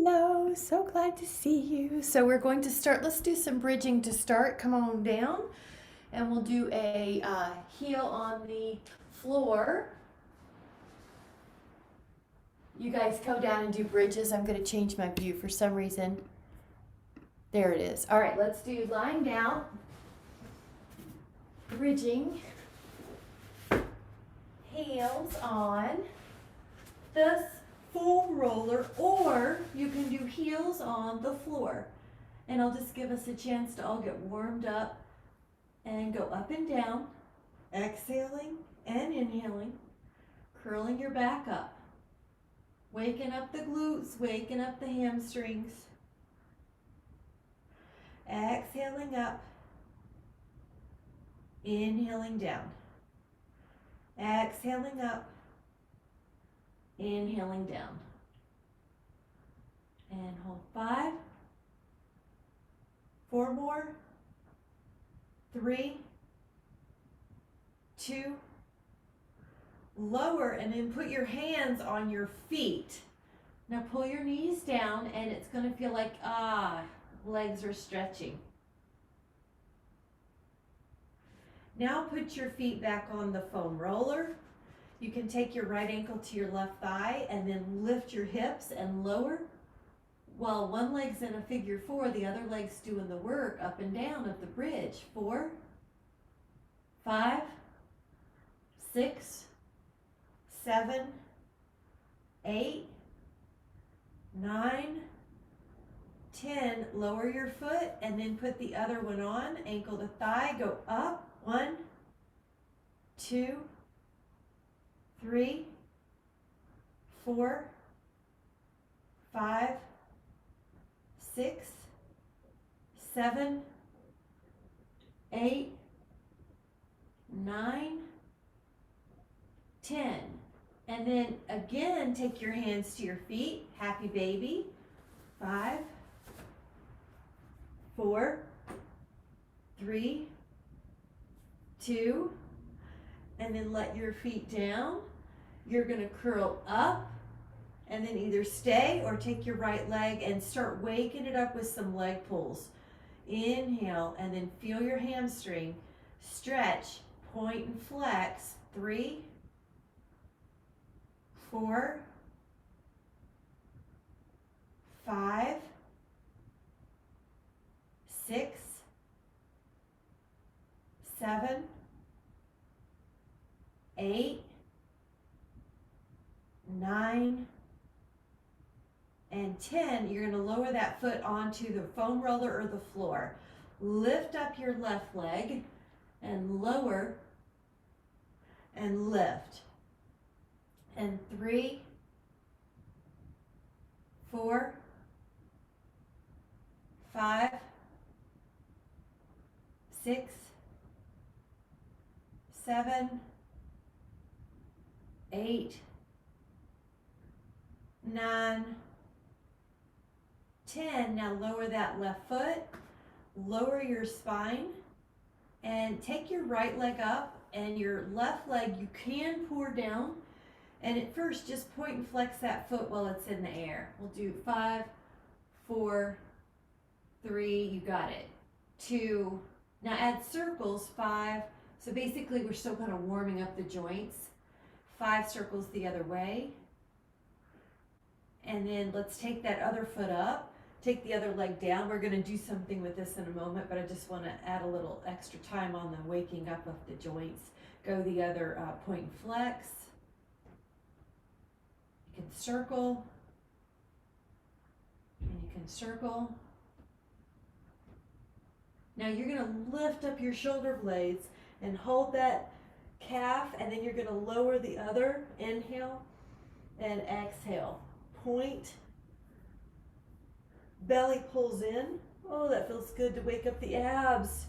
Hello, so glad to see you. So we're going to start, let's do some bridging to start. Come on down and we'll do a heel on the floor. You guys go down and do bridges. I'm going to change my view for some reason. There it is. All right, let's do lying down, bridging, heels on this foam roller, or you can do heels on the floor. And I'll just give us a chance to all get warmed up and go up and down, exhaling and inhaling, curling your back up, waking up the glutes, waking up the hamstrings, exhaling up, inhaling down, exhaling up, inhaling down, and hold 5, 4 more, 3, 2, lower, and then put your hands on your feet. Now pull your knees down, and it's going to feel like, legs are stretching. Now put your feet back on the foam roller. You can take your right ankle to your left thigh and then lift your hips and lower. While one leg's in a figure 4, the other leg's doing the work up and down of the bridge. 4, 5, 6, 7, 8, 9, 10. Lower your foot and then put the other one on. Ankle to thigh, go up. 1, 2, 3, 4, 5, 6, 7, 8, 9, 10. And then again, take your hands to your feet. Happy baby. 5, 4, 3, 2, and then let your feet down. You're going to curl up and then either stay or take your right leg and start waking it up with some leg pulls. Inhale and then feel your hamstring. Stretch, point and flex. 3, 4, 5, 6, 7, 8, 9, and 10. You're going to lower that foot onto the foam roller or the floor. Lift up your left leg and lower and lift. And 3, 4, 5, 6, 7, 8, 9, 10. Now lower that left foot, lower your spine, and take your right leg up, and your left leg you can pour down. And at first, just point and flex that foot while it's in the air. We'll do 5, 4, 3, you got it. 2, now add circles, 5. So basically, we're still kind of warming up the joints. 5 circles the other way. And then let's take that other foot up. Take the other leg down. We're going to do something with this in a moment, but I just want to add a little extra time on the waking up of the joints. Go the other point and flex. You can circle. And you can circle. Now you're going to lift up your shoulder blades and hold that calf, and then you're going to lower the other. Inhale and exhale. Point. Belly pulls in. Oh, that feels good to wake up the abs.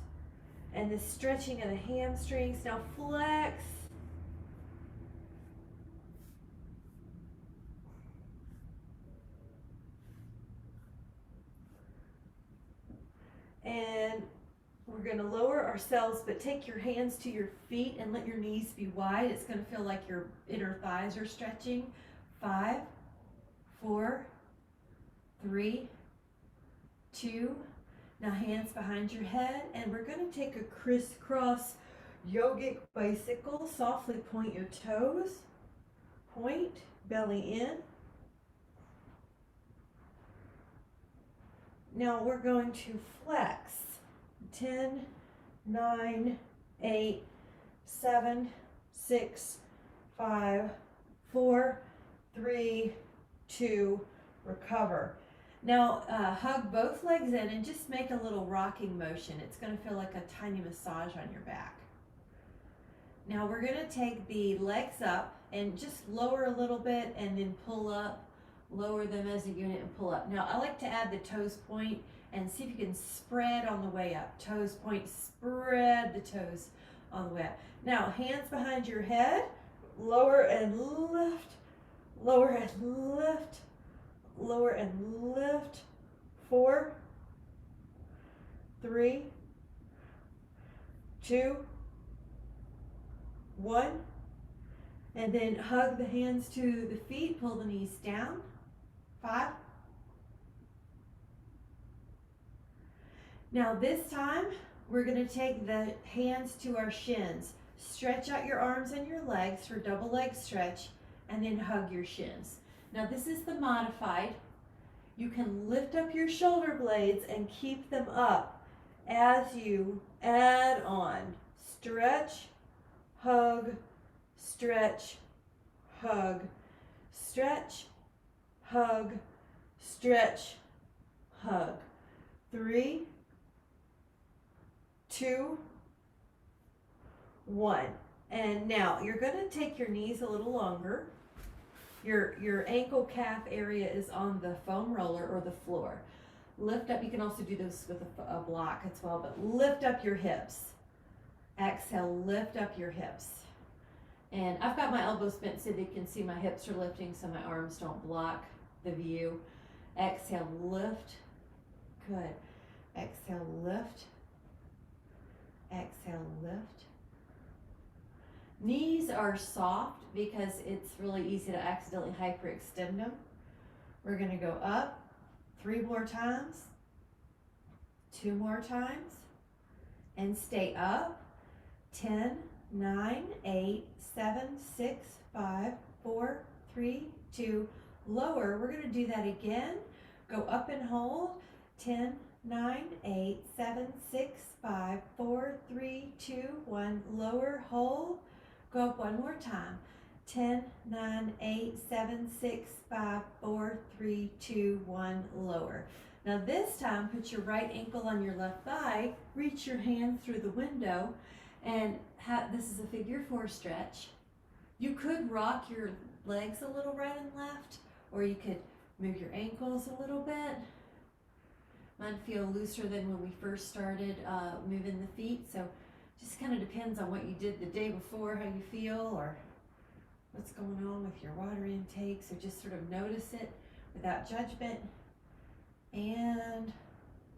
And the stretching of the hamstrings. Now flex. And we're going to lower ourselves, but take your hands to your feet and let your knees be wide. It's going to feel like your inner thighs are stretching. 5, 4, 3, 2, now hands behind your head, and we're going to take a crisscross yogic bicycle. Softly point your toes, point, belly in. Now we're going to flex. 10, 9, 8, 7, 6, 5, 4, 3, 2, recover. Now hug both legs in and just make a little rocking motion. It's going to feel like a tiny massage on your back. Now we're going to take the legs up and just lower a little bit and then pull up, lower them as a unit and pull up. Now I like to add the toes point and see if you can spread on the way up. Toes point, spread the toes on the way up. Now hands behind your head, lower and lift, lower and lift, lower and lift. 4, 3, 2, 1. And then hug the hands to the feet, pull the knees down. 5. Now this time, we're going to take the hands to our shins. Stretch out your arms and your legs for double leg stretch, and then hug your shins. Now this is the modified. You can lift up your shoulder blades and keep them up as you add on. Stretch, hug, stretch, hug, stretch, hug, stretch, hug. 3, 2, 1. And now you're going to take your knees a little longer. Your ankle calf area is on the foam roller or the floor. Lift up. You can also do this with a block as well, but lift up your hips. Exhale, lift up your hips. And I've got my elbows bent so that you can see my hips are lifting so my arms don't block the view. Exhale, lift. Good. Exhale, lift. Exhale, lift. Knees are soft because it's really easy to accidentally hyperextend them. We're going to go up 3 more times, 2 more times, and stay up. 10, 9, 8, 7, 6, 5, 4, 3, 2, lower. We're going to do that again. Go up and hold. 10, 9, 8, 7, 6, 5, 4, 3, 2, 1, lower, hold. Go up one more time. 10, 9, 8, 7, 6, 5, 4, 3, 2, 1, lower. Now this time, put your right ankle on your left thigh, reach your hand through the window, and this is a figure 4 stretch. You could rock your legs a little right and left, or you could move your ankles a little bit. Mine feel looser than when we first started moving the feet, so just kind of depends on what you did the day before, how you feel, or what's going on with your water intake. So just sort of notice it without judgment. And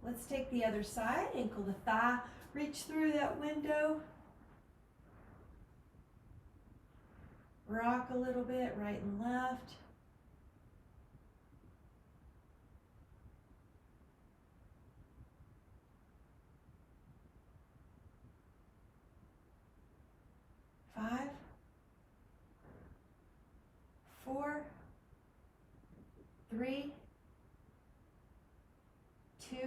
let's take the other side, ankle to thigh, reach through that window. Rock a little bit, right and left. Five, 4, 3, 2,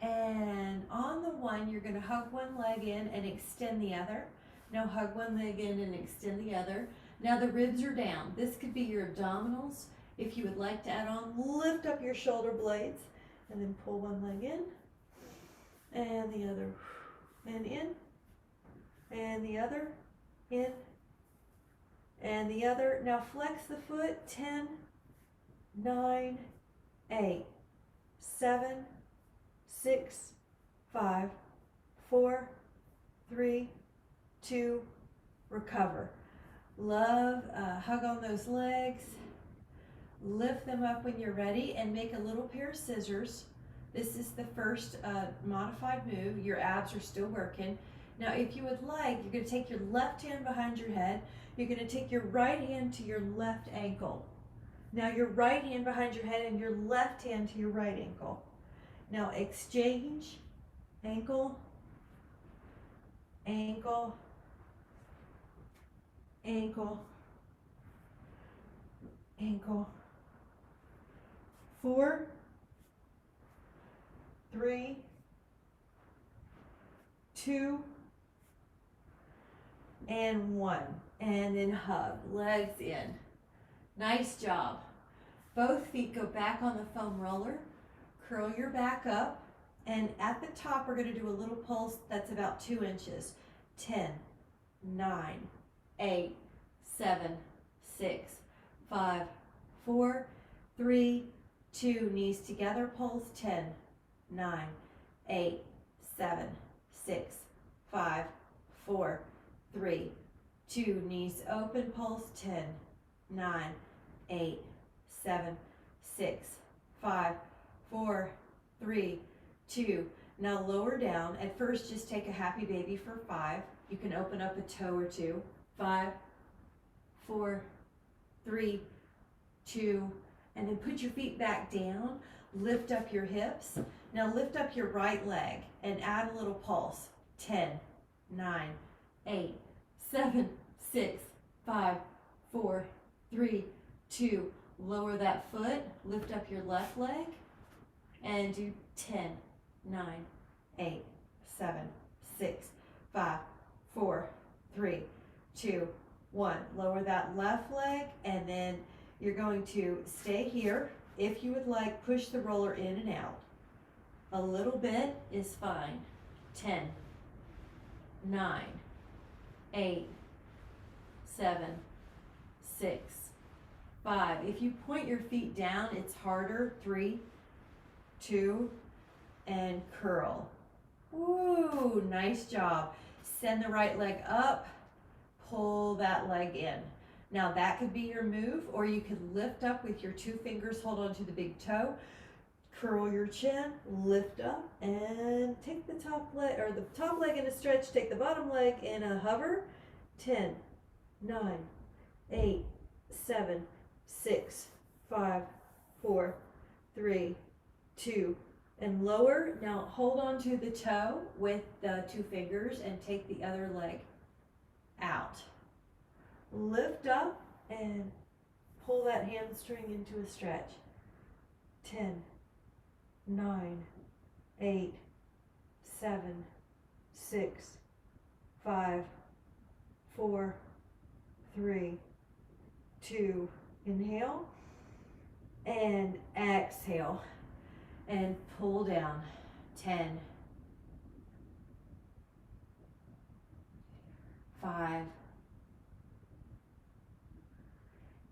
and on the 1, you're going to hug one leg in and extend the other. Now hug one leg in and extend the other. Now the ribs are down. This could be your abdominals. If you would like to add on, lift up your shoulder blades and then pull one leg in and the other, and in, and the other, in, and the other. Now flex the foot. 10, 9, 8, 7, 6, 5, 4, 3, 2, recover. Love, hug on those legs. Lift them up when you're ready and make a little pair of scissors. This is the first modified move. Your abs are still working. Now, if you would like, you're going to take your left hand behind your head. You're going to take your right hand to your left ankle. Now your right hand behind your head and your left hand to your right ankle. Now exchange, ankle, ankle, ankle, ankle. 4, 3, 2, and 1. And then hug, legs in. Nice job. Both feet go back on the foam roller. Curl your back up. And at the top, we're going to do a little pulse that's about 2 inches. 10, 9, 8, 7, 6, 5, 4, 3, 2. Knees together, pulse. 10, 9, 8, 7, 6, 5, 4, 3, 2. Knees open, pulse. 10, 9, 8, 7, 6, 5, 4, 3, 2. Now lower down. At first, just take a happy baby for 5. You can open up a toe or 2. 5, 4, 3, 2, and then put your feet back down. Lift up your hips. Now lift up your right leg and add a little pulse. 10, 9, 8, 7, 6, 5, 4, 3, 2. Lower that foot. Lift up your left leg and do 10, 9, 8, 7, 6, 5, 4, 3, 2, 1. Lower that left leg, and then you're going to stay here. If you would like, push the roller in and out. A little bit is fine. 10, 9, 8, 7, 6, 5. If you point your feet down, it's harder. 3, 2, and curl. Woo, nice job. Send the right leg up, pull that leg in. Now that could be your move, or you could lift up with your 2 fingers, hold on to the big toe, curl your chin, lift up, and take the top leg, or the top leg in a stretch, take the bottom leg in a hover. 10, 9, 8, 7, 6, 5, 4, 3, 2, and lower. Now hold on to the toe with the 2 fingers and take the other leg out. Lift up and pull that hamstring into a stretch. 10, 9, 8, 7, 6, 5, 4, 3, 2. Inhale and exhale. And pull down. 10, 5,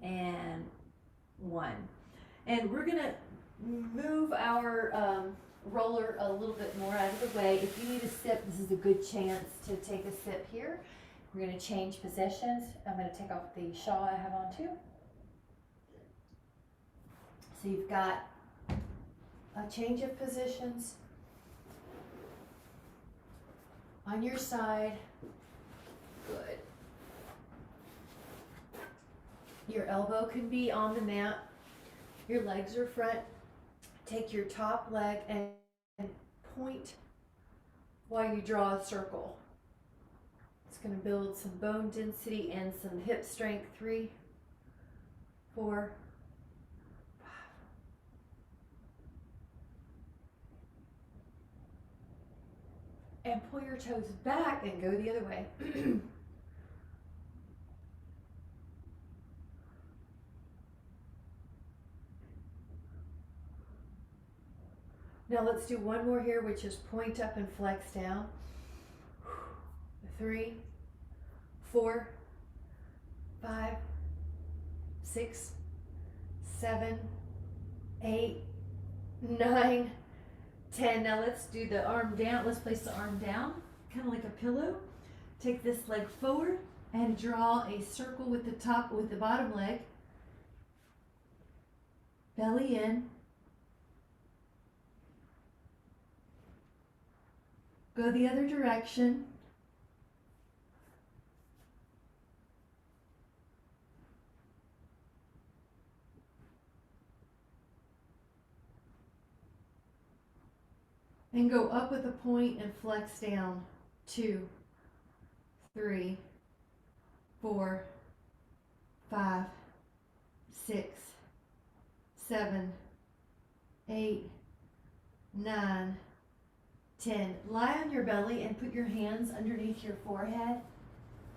and 1. And we're gonna move our roller a little bit more out of the way. If you need a sip, this is a good chance to take a sip here. We're gonna change positions. I'm gonna take off the shawl I have on too. So you've got a change of positions on your side. Good. Your elbow can be on the mat. Your legs are front. Take your top leg and point while you draw a circle. It's going to build some bone density and some hip strength. 3, 4, and pull your toes back and go the other way. Now let's do one more here, which is point up and flex down. 3, 4, 5, 6, 7, 8, 9, 10. Now let's do the arm down. Let's place the arm down, kind of like a pillow. Take this leg forward and draw a circle with the bottom leg. Belly in. Go the other direction. And go up with a point and flex down. 2, 3, 4, 5, 6, 7, 8, 9, 10. Lie on your belly and put your hands underneath your forehead.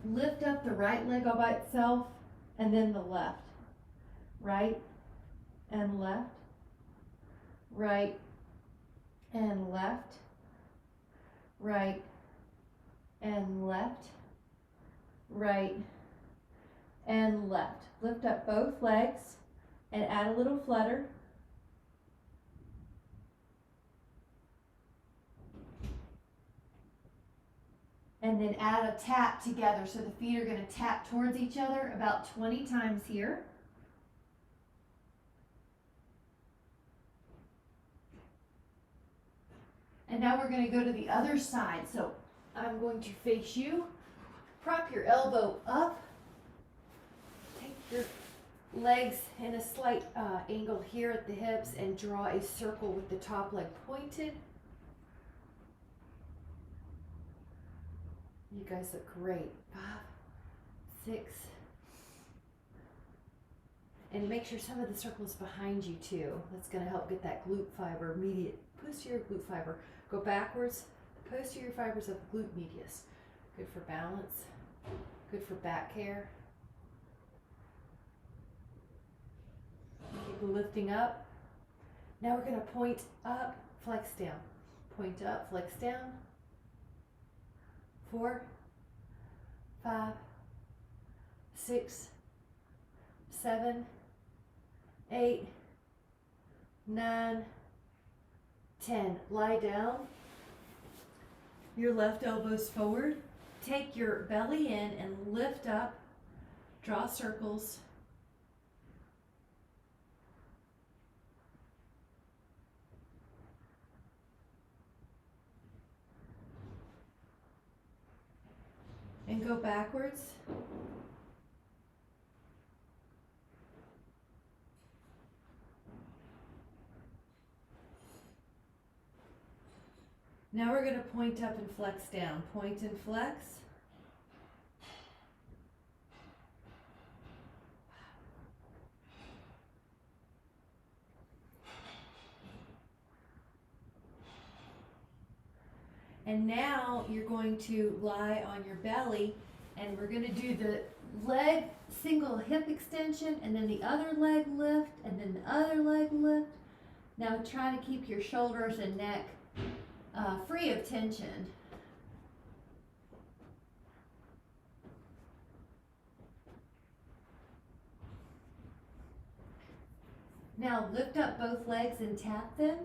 Lift up the right leg all by itself and then the left. Right and left. Right and left. Right and left. Right and left. Lift up both legs and add a little flutter. And then add a tap together. So the feet are going to tap towards each other about 20 times here. And now we're going to go to the other side. So I'm going to face you. Prop your elbow up. Take your legs in a slight angle here at the hips and draw a circle with the top leg pointed. You guys look great. 5, 6. And make sure some of the circles behind you too. That's going to help get that glute fiber, medius, posterior glute fiber. Go backwards, the posterior fibers of the glute medius. Good for balance, good for back care. Keep lifting up. Now we're going to point up, flex down. Point up, flex down. 4, 5, 6, 7, 8, 9, 10. Lie down. Your left elbows forward. Take your belly in and lift up. Draw circles. And go backwards. Now we're going to point up and flex down. Point and flex. And now you're going to lie on your belly and we're going to do the leg single hip extension and then the other leg lift and then the other leg lift. Now try to keep your shoulders and neck free of tension. Now lift up both legs and tap them.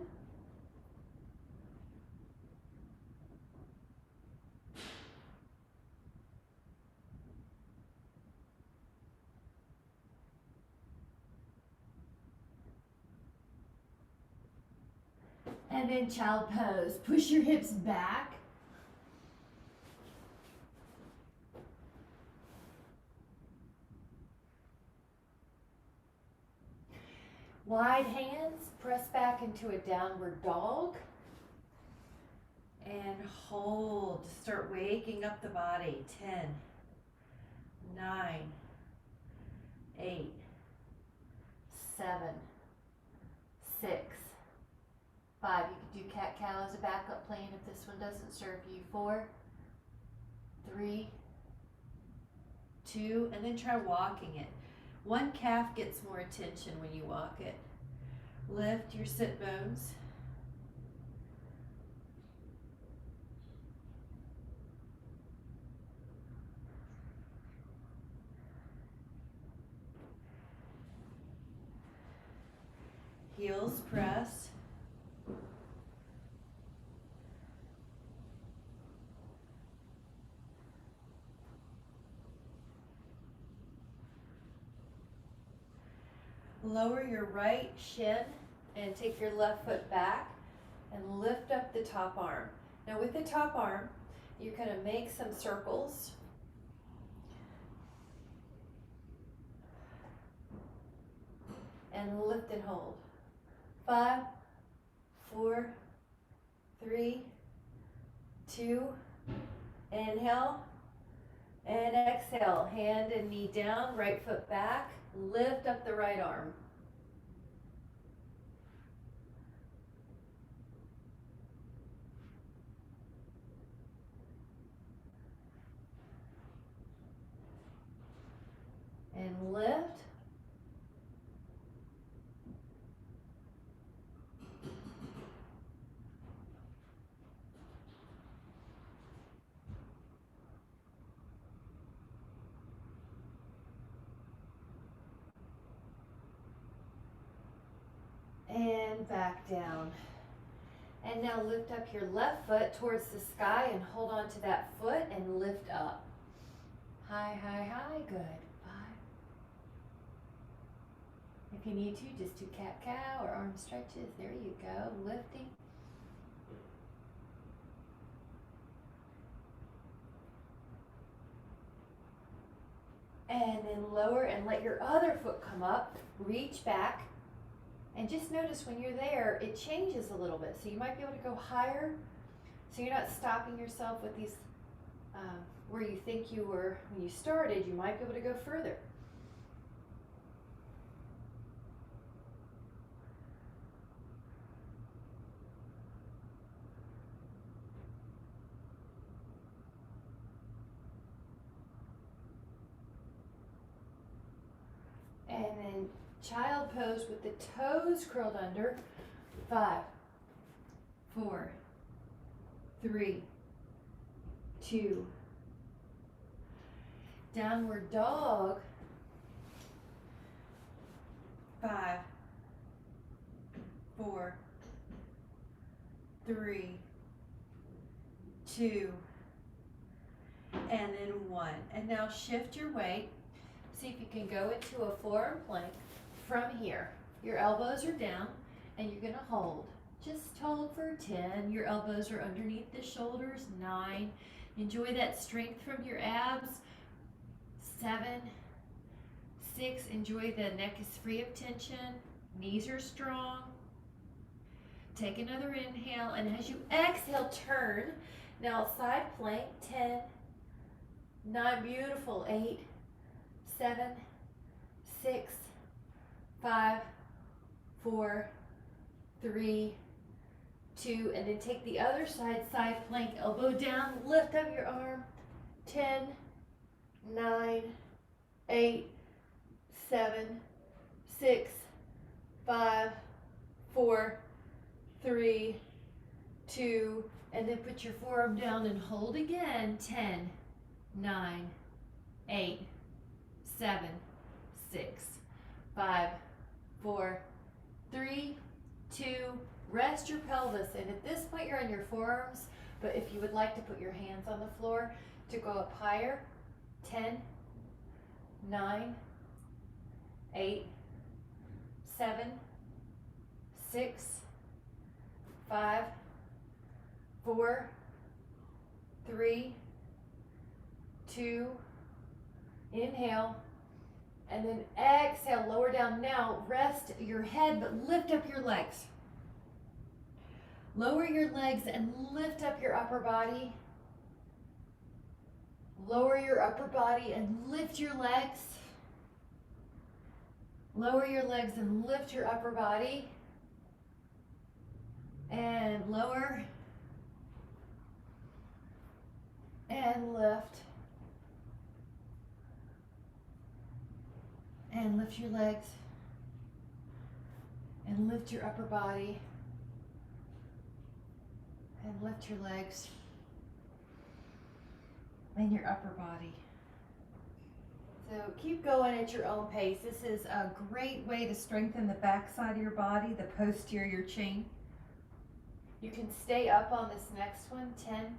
And then child pose. Push your hips back. Wide hands, press back into a downward dog. And hold. Start waking up the body. 10, 9, 8, 7, 6, 5. You could do cat-cow as a backup plan if this one doesn't serve you. 4, 3, 2, and then try walking it. One calf gets more attention when you walk it. Lift your sit bones. Heels press. Lower your right shin and take your left foot back and lift up the top arm. Now with the top arm, you're going to make some circles. And lift and hold. 5, 4, 3, 2, inhale, and exhale. Hand and knee down, right foot back, lift up the right arm. And lift. And back down. And now lift up your left foot towards the sky and hold on to that foot and lift up. High, high, high. Good. 5. If you need to, just do cat-cow or arm stretches. There you go. Lifting. And then lower and let your other foot come up. Reach back. And just notice when you're there, it changes a little bit. So you might be able to go higher. So you're not stopping yourself with these, where you think you were when you started, you might be able to go further. And then child pose with the toes curled under. 5, 4, 3, 2. Downward dog. 5, 4, 3, 2, and then 1. And now shift your weight. See if you can go into a forearm plank from here. Your elbows are down and you're gonna hold. Just hold for 10. Your elbows are underneath the shoulders. 9. Enjoy that strength from your abs. 7, 6. Enjoy the neck is free of tension. Knees are strong. Take another inhale, and as you exhale, turn. Now side plank. 10, 9. Beautiful. 8, 7, 6, 5, 4, 3, 2, and then take the other side, side plank, elbow down, lift up your arm. 10, 9, 8, 7, 6, 5, 4, 3, 2, and then put your forearm down and hold again. 10, 9, 8, 7, 6, 5, 4, 3, 2, rest your pelvis. And at this point you're on your forearms, but if you would like to put your hands on the floor to go up higher. 10, 9, 8, 7, 6, 5, 4, 3, 2, inhale, and then exhale, lower down. Now rest your head, but lift up your legs. Lower your legs and lift up your upper body. Lower your upper body and lift your legs. Lower your legs and lift your upper body. And lower. And lift. And lift your legs. And lift your upper body. And lift your legs. And your upper body. So keep going at your own pace. This is a great way to strengthen the back side of your body, the posterior chain. You can stay up on this next one. 10.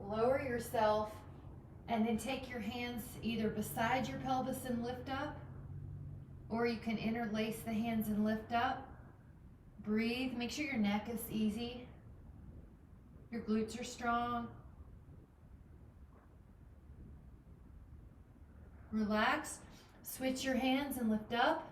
Lower yourself and then take your hands either beside your pelvis and lift up, or you can interlace the hands and lift up. Breathe. Make sure your neck is easy. Your glutes are strong. Relax. Switch your hands and lift up.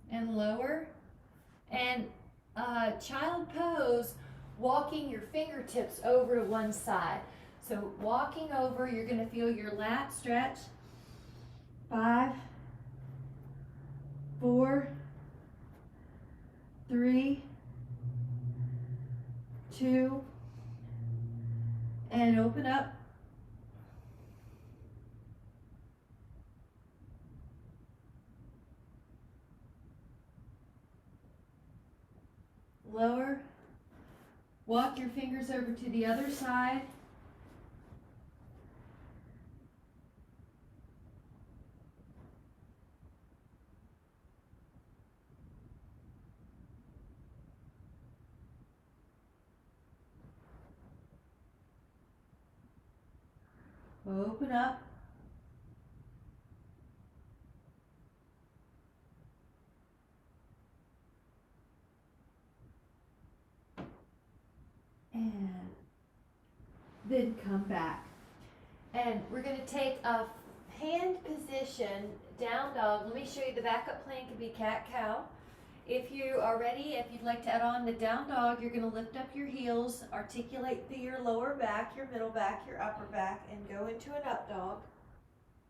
And lower. And child pose, walking your fingertips over to one side. So walking over, you're going to feel your lat stretch. 5, 4, 3, 2, and open up. Lower. Walk your fingers over to the other side. Open up. And then come back. And we're going to take a hand position, down dog. Let me show you the backup plan. Could be cat-cow. If you are ready, if you'd like to add on the down dog, you're going to lift up your heels, articulate through your lower back, your middle back, your upper back, and go into an up dog.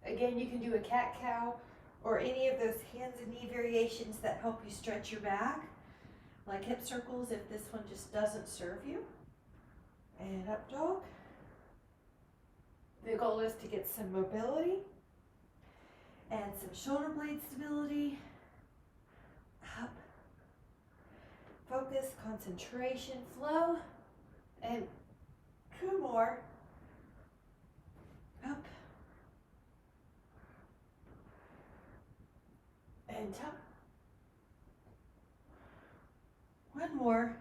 Again, you can do a cat-cow or any of those hands and knee variations that help you stretch your back, like hip circles if this one just doesn't serve you. And up dog. The goal is to get some mobility and some shoulder blade stability. Up. Focus, concentration, flow. And 2 more. Up. And top. 1 more.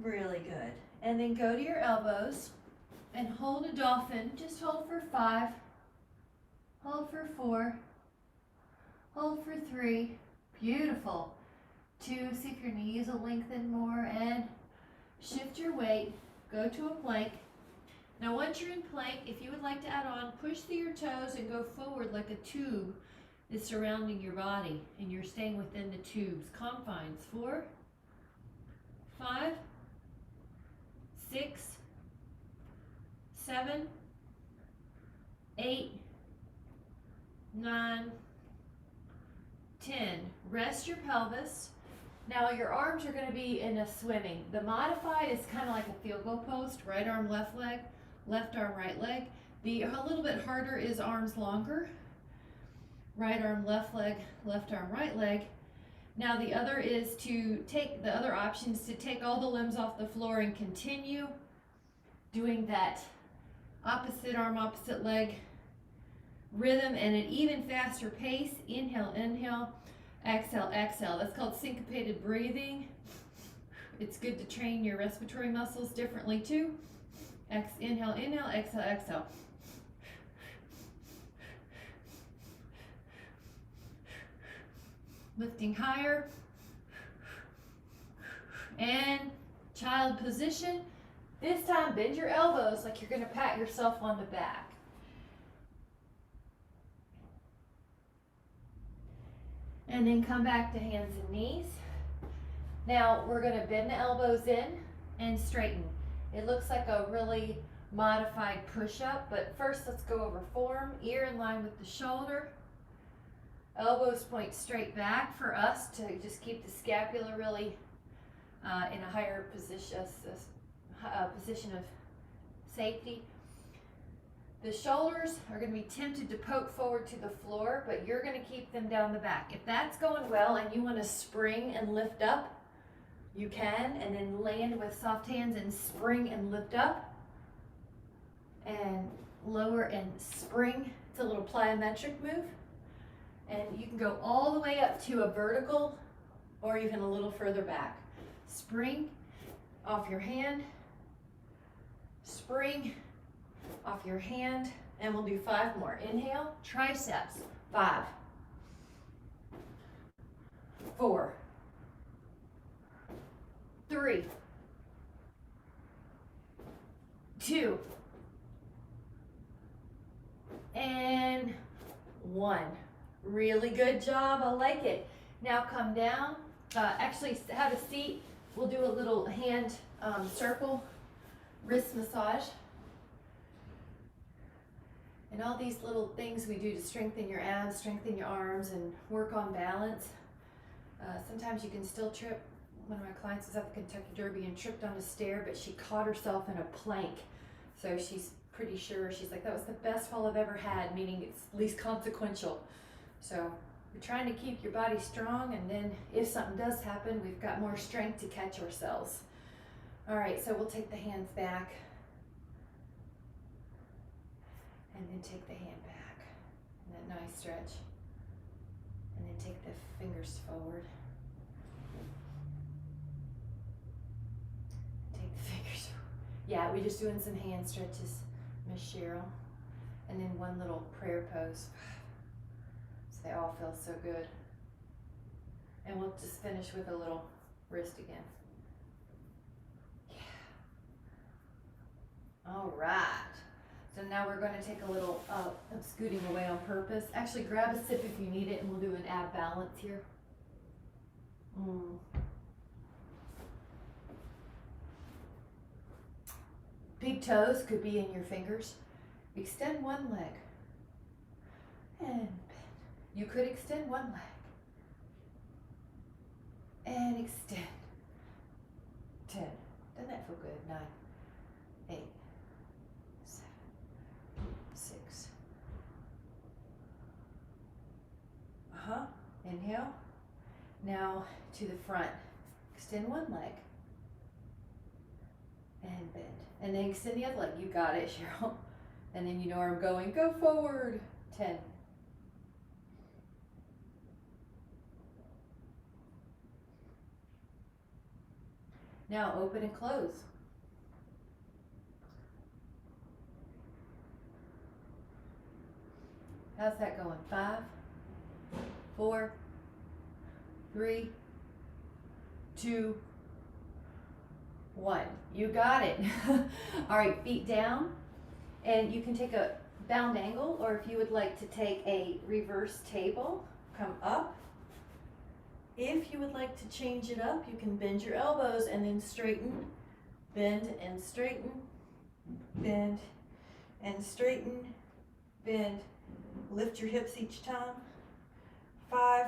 Really good. And then go to your elbows and hold a dolphin. Just hold for 5. Hold for 4. Hold for 3. Beautiful. 2. See if your knees will lengthen more. And shift your weight. Go to a plank. Now once you're in plank, if you would like to add on, push through your toes and go forward like a tube is surrounding your body. And you're staying within the tube's confines. 4, 5, 6, 7, 8, 9, 10. Rest your pelvis. Now your arms are going to be in a swimming. The modified is kind of like a field goal post, right arm, left leg, left arm, right leg. A little bit harder is arms longer. Right arm, left leg, left arm, right leg. Now the other is to take, the other option is to take all the limbs off the floor and continue doing that opposite arm, opposite leg rhythm and an even faster pace. Inhale, inhale, exhale, exhale. That's called syncopated breathing. It's good to train your respiratory muscles differently too. Inhale, inhale, exhale, exhale. Lifting higher. And child position. This time bend your elbows like you're going to pat yourself on the back. And then come back to hands and knees. Now we're going to bend the elbows in and straighten. It looks like a really modified push-up, but first let's go over form. Ear in line with the shoulder. Elbows point straight back for us to just keep the scapula really in a higher position, position of safety. The shoulders are going to be tempted to poke forward to the floor, but you're going to keep them down the back. If that's going well and you want to spring and lift up, you can, and then land with soft hands and spring and lift up, and lower and spring. It's a little plyometric move. And you can go all the way up to a vertical or even a little further back. Spring off your hand, spring, off your hand, and we'll do 5 more. Inhale, triceps, 5, 4, 3, 2, and 1. Really good job, I like it. Now come down, actually have a seat. We'll do a little hand circle, wrist massage. And all these little things we do to strengthen your abs, strengthen your arms, and work on balance. Sometimes you can still trip. One of my clients was at the Kentucky Derby and tripped on a stair, but she caught herself in a plank. So she's pretty sure, she's like, that was the best fall I've ever had, meaning it's least consequential. So we're trying to keep your body strong, and then if something does happen, we've got more strength to catch ourselves. All right, so we'll take the hands back. And then take the hand back, and that nice stretch. And then take the fingers forward. Take the fingers forward. Yeah, we're just doing some hand stretches, Miss Cheryl. And then one little prayer pose. So they all feel so good. And we'll just finish with a little wrist again. Yeah. All right. So now we're going to take a little, I'm scooting away on purpose. Actually, grab a sip if you need it, and we'll do an ab balance here. Big toes could be in your fingers. Extend one leg. And bend. You could extend one leg. And extend. 10. Doesn't that feel good? 9, 8. 6. Inhale. Now to the front. Extend one leg. And bend. And then extend the other leg. You got it, Cheryl. And then you know where I'm going. Go forward. 10. Now open and close. How's that going? 5, 4, 3, 2, 1. You got it. All right, feet down. And you can take a bound angle, or if you would like to take a reverse table, come up. If you would like to change it up, you can bend your elbows and then straighten, bend and straighten, bend and straighten, bend. Lift your hips each time. 5.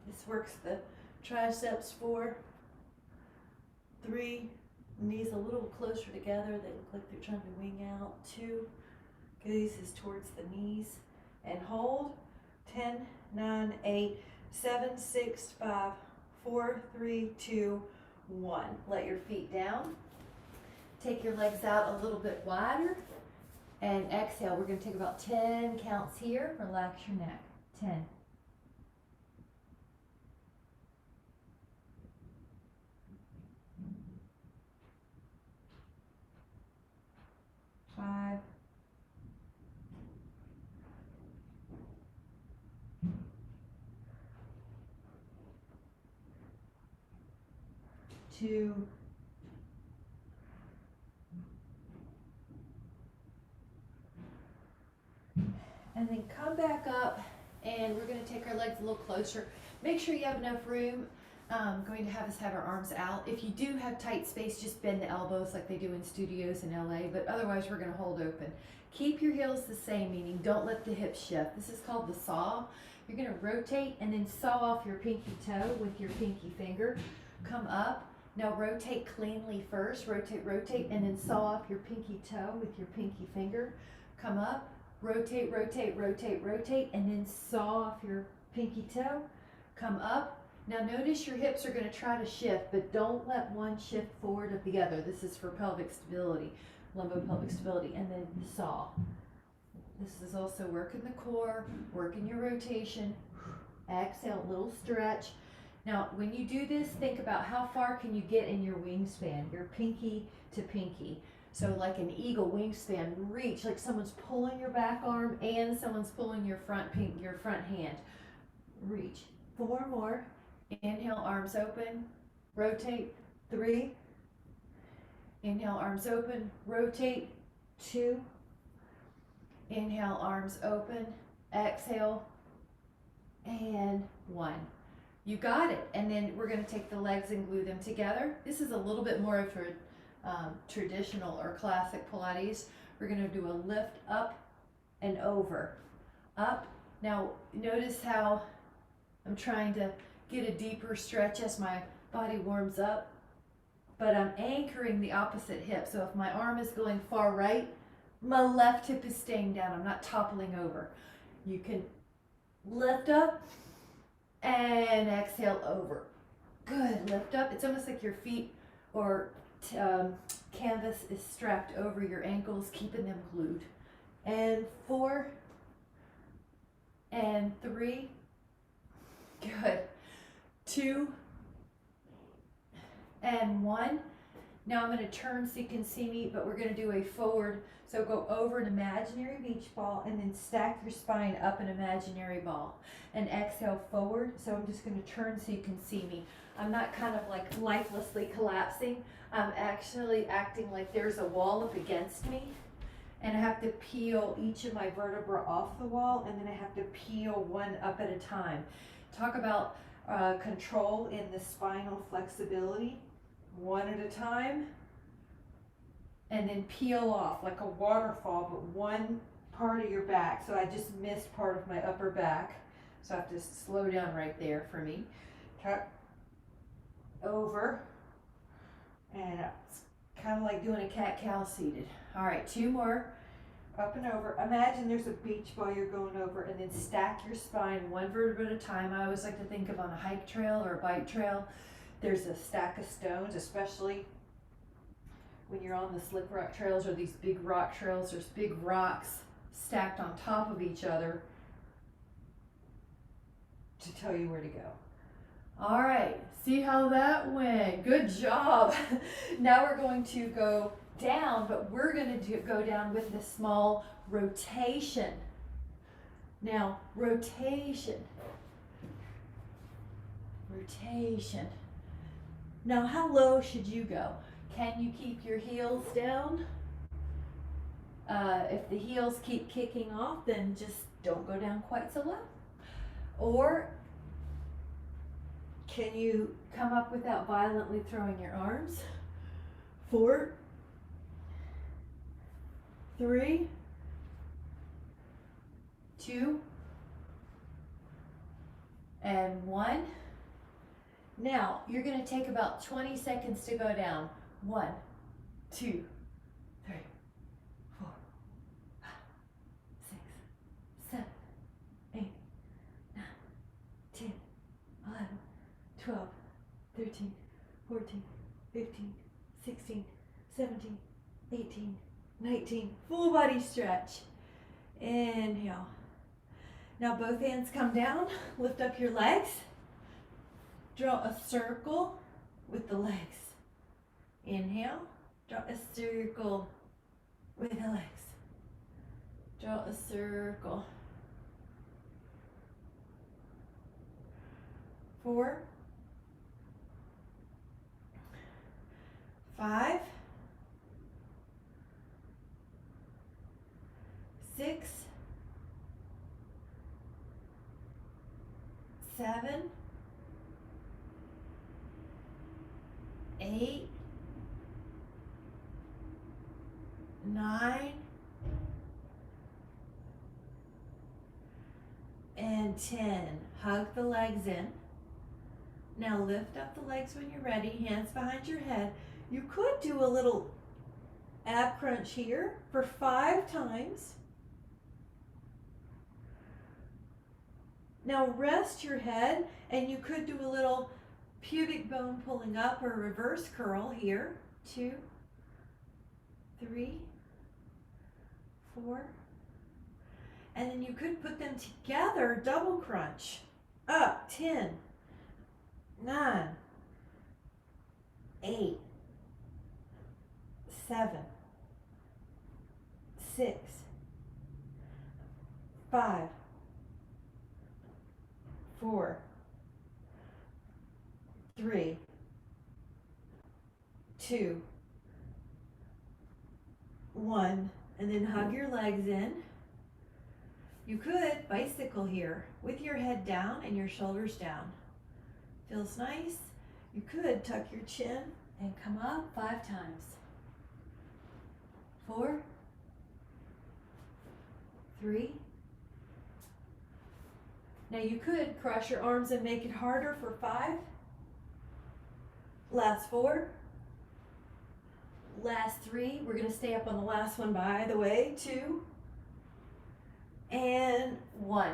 This works the triceps. 4, 3. Knees a little closer together. They look like they're trying to wing out. 2. Gazes towards the knees. And hold. 10, 9, 8, 7, 6, 5, 4, 3, 2, 1. Let your feet down. Take your legs out a little bit wider. And exhale. We're going to take about 10 counts here. Relax your neck. 10. 5. 2. And then come back up, and we're going to take our legs a little closer. Make sure you have enough room. Going to have us have our arms out. If you do have tight space, just bend the elbows like they do in studios in LA, but otherwise we're going to hold open. Keep your heels the same, meaning don't let the hips shift. This is called the saw. You're going to rotate and then saw off your pinky toe with your pinky finger. Come up. Now rotate cleanly first. Rotate, rotate, and then saw off your pinky toe with your pinky finger. Come up. Rotate, rotate, rotate, rotate, and then saw off your pinky toe. Come up. Now notice your hips are going to try to shift, but don't let one shift forward of the other. This is for pelvic stability, lumbopelvic stability, and then saw. This is also working the core, working your rotation. Exhale, a little stretch. Now when you do this, think about how far can you get in your wingspan, your pinky to pinky. So like an eagle wingspan, reach, like someone's pulling your back arm and someone's pulling your front hand. Reach. 4 more. Inhale, arms open, rotate. 3. Inhale, arms open, rotate. 2. Inhale, arms open, exhale, and 1. You got it. And then we're going to take the legs and glue them together. This is a little bit more of traditional or classic Pilates. We're going to do a lift up and over. Up. Now notice how I'm trying to get a deeper stretch as my body warms up, but I'm anchoring the opposite hip. So if my arm is going far right, my left hip is staying down. I'm not toppling over. You can lift up and exhale over. Good. Lift up. It's almost like your feet or canvas is strapped over your ankles, keeping them glued. And 4 and 3. Good. 2 and 1. Now I'm going to turn so you can see me, but we're going to do a forward. So go over an imaginary beach ball and then stack your spine up an imaginary ball. And exhale forward. So I'm just going to turn so you can see me. I'm not kind of like lifelessly collapsing. I'm actually acting like there's a wall up against me. And I have to peel each of my vertebrae off the wall, and then I have to peel one up at a time. Talk about control in the spinal flexibility. One at a time, and then peel off like a waterfall, but one part of your back. So I just missed part of my upper back. So I have to slow down right there for me. Tuck over, and it's kind of like doing a cat-cow seated. All right, 2 more. Up and over. Imagine there's a beach ball you're going over, and then stack your spine one vertebra at a time. I always like to think of on a hike trail or a bike trail. There's a stack of stones, especially when you're on the slick rock trails or these big rock trails. There's big rocks stacked on top of each other to tell you where to go. All right, see how that went? Good job. Now we're going to go down, but we're going to go down with the small rotation. Now, rotation. Rotation. Now, how low should you go? Can you keep your heels down? If the heels keep kicking off, then just don't go down quite so low. Or can you come up without violently throwing your arms? 4, 3, 2, and 1. Now, you're going to take about 20 seconds to go down. 1, 2, 3, 4, 5, 6, 7, 8, 9, 10, 11, 12, 13, 14, 15, 16, 17, 18, 19. Full body stretch. Inhale. Now both hands come down. Lift up your legs. Draw a circle with the legs. Inhale. Draw a circle with the legs. Draw a circle. 4, 5, 6, 7, 8, 9, and 10. Hug the legs in. Now lift up the legs when you're ready, hands behind your head. You could do a little ab crunch here for 5 times. Now rest your head, and you could do a little pubic bone pulling up or reverse curl here. 2, 3, 4. And then you could put them together, double crunch. Up, 10, 9, 8, 7, 5, 4, 3, 2, 1, and then hug your legs in. You could bicycle here with your head down and your shoulders down. Feels nice. You could tuck your chin and come up 5 times. 4, 3. Now you could cross your arms and make it harder for 5. Last 4. Last 3. We're going to stay up on the last one, by the way. 2. And 1.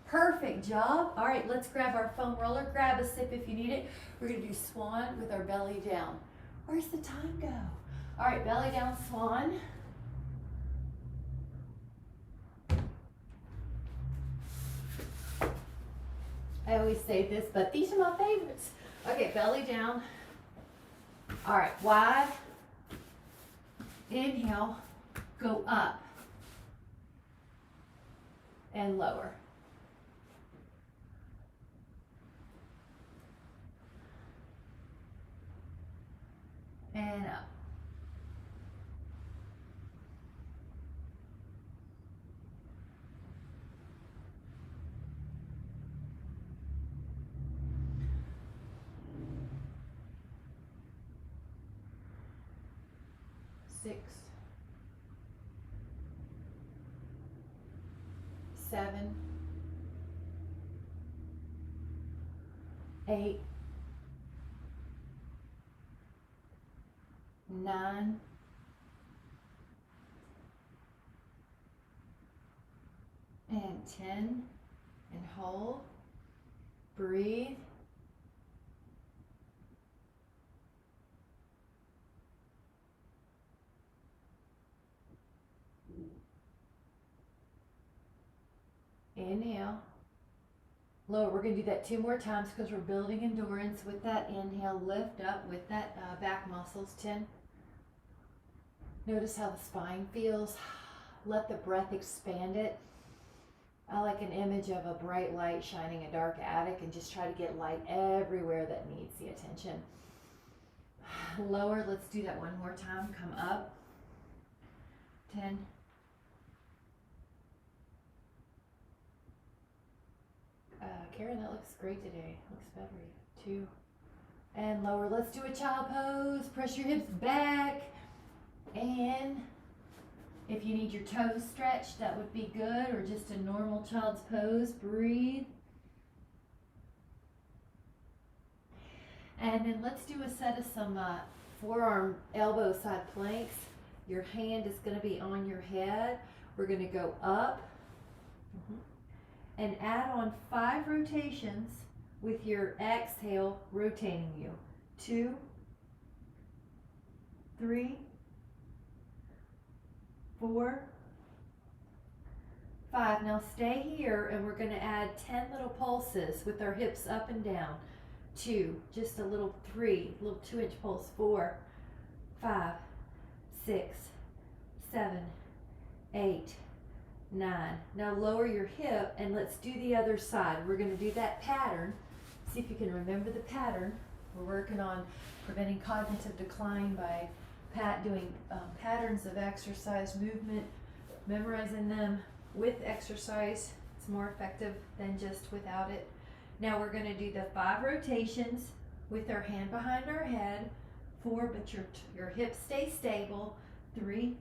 Perfect job. All right, let's grab our foam roller. Grab a sip if you need it. We're going to do Swan with our belly down. Where's the time go? All right, belly down, Swan. I always say this, but these are my favorites. Okay, belly down. All right, wide. Inhale, go up and lower. And up. Six, 7, 8, 9, 10, and hold. Breathe. Inhale. Lower. We're going to do that 2 more times because we're building endurance with that inhale. Lift up with that back muscles. 10. Notice how the spine feels. Let the breath expand it. I like an image of a bright light shining a dark attic, and just try to get light everywhere that needs the attention. Lower. Let's do that 1 more time. Come up. 10. Karen, that looks great today. Looks better. 2. And lower. Let's do a child pose. Press your hips back. And if you need your toes stretched, that would be good. Or just a normal child's pose. Breathe. And then let's do a set of some forearm elbow side planks. Your hand is going to be on your head. We're going to go up. And add on 5 rotations with your exhale rotating you. 2, 3, 4, 5. Now stay here, and we're going to add 10 little pulses with our hips up and down. 2, just a little 3, little 2-inch pulse. 4, 5, 6, 7, 8, 9. Now lower your hip and let's do the other side. We're going to do that pattern. See if you can remember the pattern. We're working on preventing cognitive decline by doing patterns of exercise, movement, memorizing them with exercise. It's more effective than just without it. Now we're going to do the 5 rotations with our hand behind our head. 4, but your hips stay stable. 3,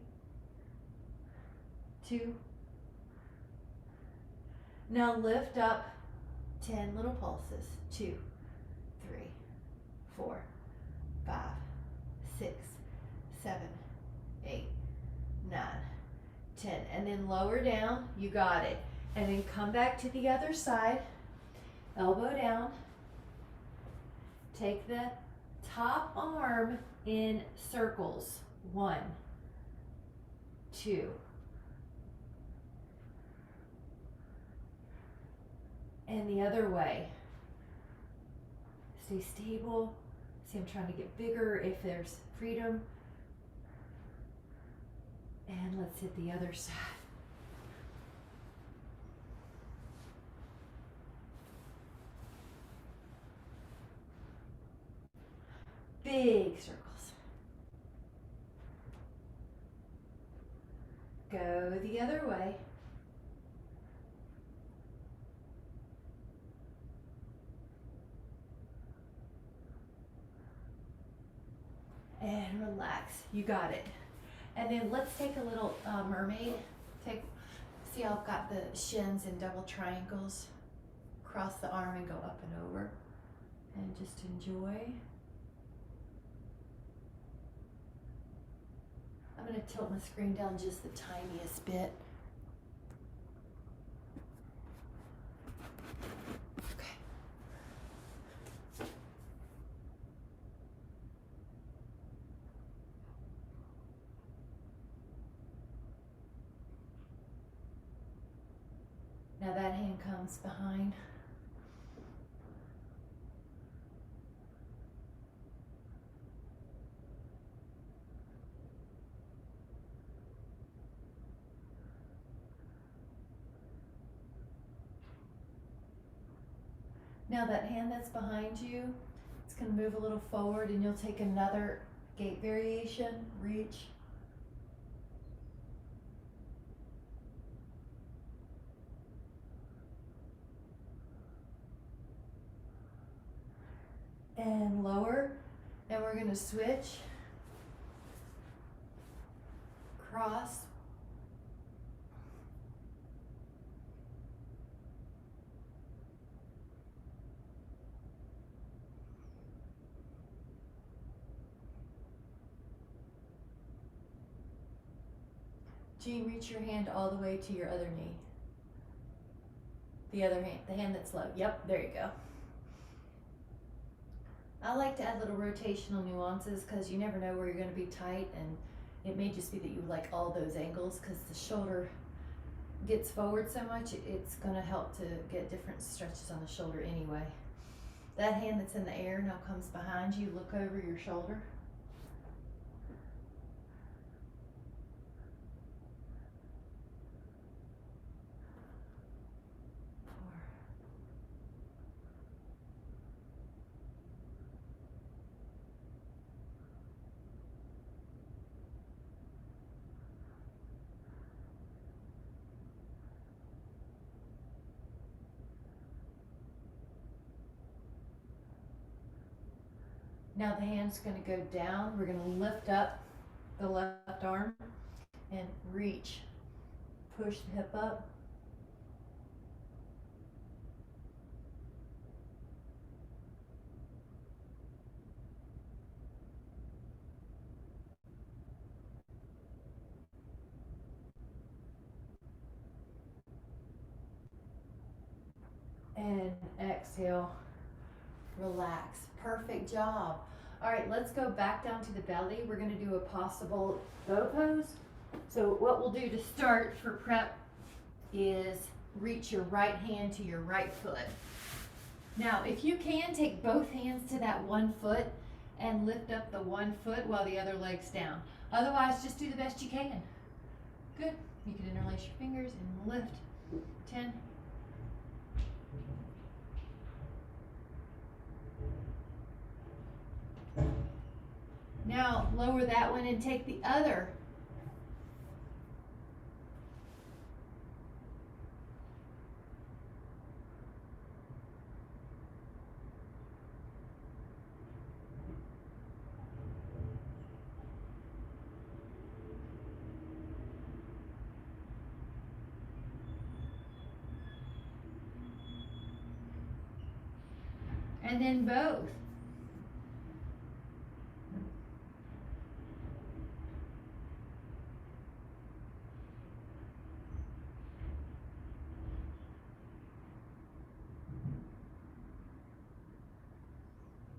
2. Now lift up 10 little pulses. 2, 3, 4, 5, 6, 7, 8, 9, 10. And then lower down. You got it. And then come back to the other side. Elbow down. Take the top arm in circles. 1, 2. And the other way. Stay stable. See, I'm trying to get bigger if there's freedom. And let's hit the other side. big circles. Go the other way. And relax. You got it. And then let's take a little mermaid. See how I've got the shins in double triangles? Cross the arm and go up and over. And just enjoy. I'm going to tilt my screen down just the tiniest bit. Okay. Now that hand comes behind. Now that hand that's behind you, it's going to move a little forward and you'll take another gait variation, reach. And lower, and we're going to switch, cross, Jean, reach your hand all the way to your other knee. The other hand, the hand that's low. Yep, there you go. I like to add little rotational nuances because you never know where you're going to be tight, and it may just be that you like all those angles because the shoulder gets forward so much, it's going to help to get different stretches on the shoulder anyway. That hand that's in the air now comes behind you. Look over your shoulder. Now the hand's going to go down. We're going to lift up the left arm and reach. Push the hip up. And exhale. Relax. Perfect job. All right, let's go back down to the belly. We're going to do a possible bow pose. So what we'll do to start for prep is reach your right hand to your right foot. Now, if you can, take both hands to that one foot and lift up the one foot while the other leg's down. Otherwise, just do the best you can. Good. You can interlace your fingers and lift. 10. Now lower that one and take the other. And then both.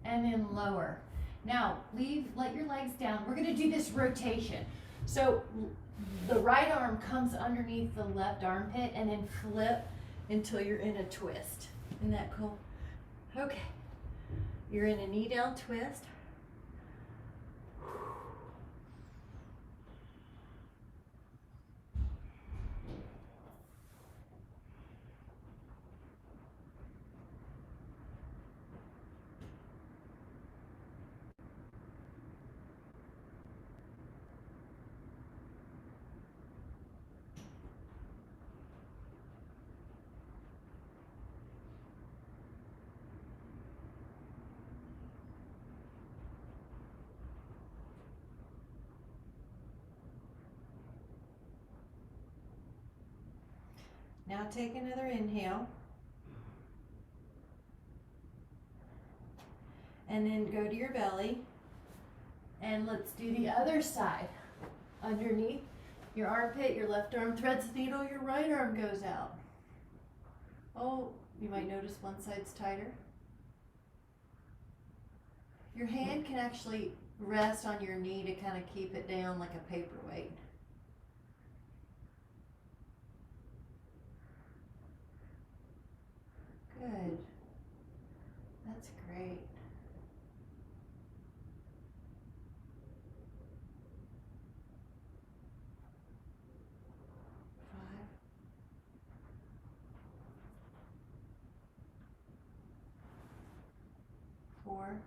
And then lower. Now let your legs down. We're going to do this rotation. So the right arm comes underneath the left armpit and then flip until you're in a twist. Isn't that cool? Okay. You're in a knee down twist. Now take another inhale. And then go to your belly. And let's do the other side. Underneath your armpit, your left arm threads the needle, your right arm goes out. Oh, you might notice one side's tighter. Your hand can actually rest on your knee to kind of keep it down like a paperweight. Good. That's great. Five. Four.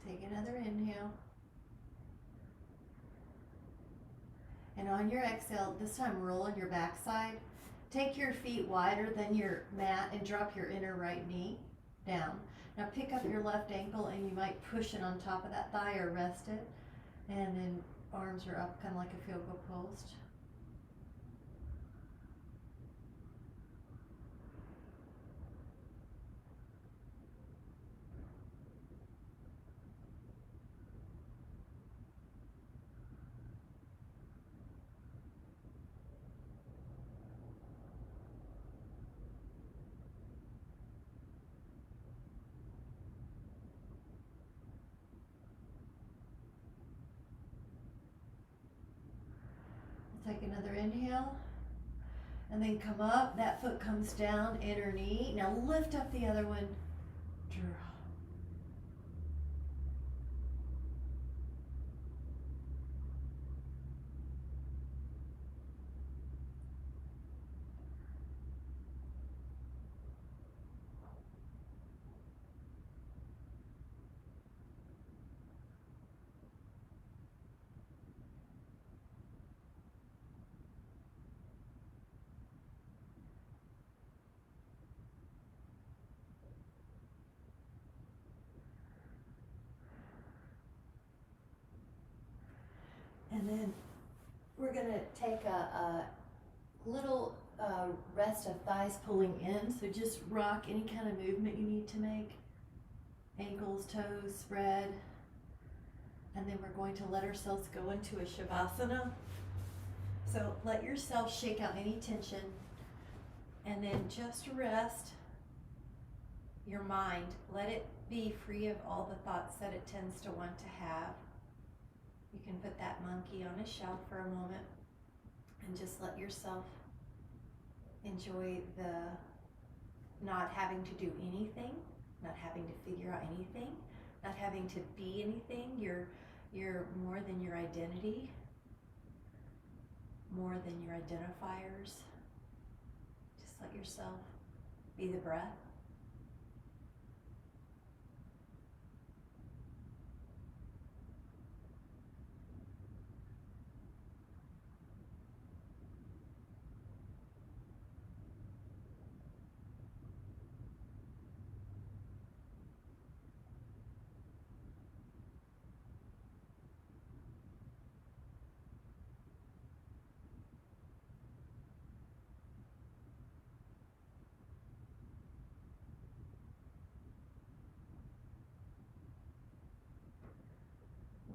Take another inhale. And on your exhale, this time roll on your backside. Take your feet wider than your mat and drop your inner right knee down. Now pick up your left ankle and you might push it on top of that thigh or rest it. And then arms are up, kind of like a field goal post. Take another inhale, and then come up. That foot comes down, inner knee. Now lift up the other one, draw. And then we're going to take a little rest of thighs pulling in. So just rock any kind of movement you need to make. Ankles, toes, spread. And then we're going to let ourselves go into a Shavasana. So let yourself shake out any tension. And then just rest your mind. Let it be free of all the thoughts that it tends to want to have. You can put that monkey on a shelf for a moment and just let yourself enjoy the not having to do anything, not having to figure out anything, not having to be anything. You're more than your identity, more than your identifiers. Just let yourself be the breath.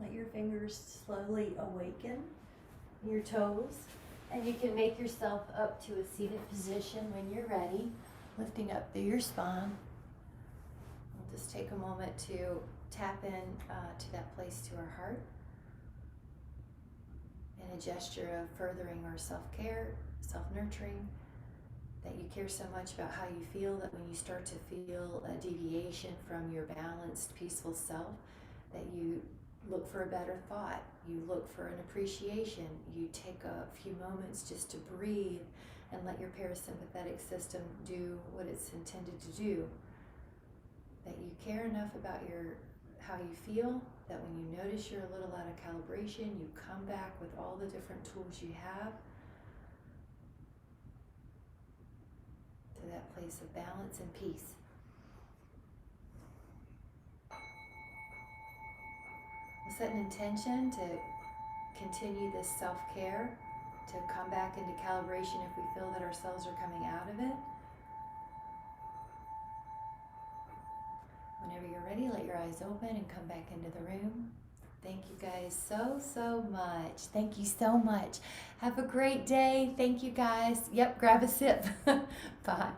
Let your fingers slowly awaken your toes, and you can make yourself up to a seated position when you're ready, lifting up through your spine. We'll just take a moment to tap in to that place to our heart in a gesture of furthering our self-care, self-nurturing, that you care so much about how you feel that when you start to feel a deviation from your balanced, peaceful self, that you look for a better thought, you look for an appreciation, you take a few moments just to breathe and let your parasympathetic system do what it's intended to do. That you care enough about your how you feel, that when you notice you're a little out of calibration, you come back with all the different tools you have to that place of balance and peace. We'll set an intention to continue this self-care, to come back into calibration if we feel that our cells are coming out of it. Whenever you're ready, let your eyes open and come back into the room. Thank you guys so much. Thank you so much. Have a great day. Thank you guys. Yep, grab a sip. Bye.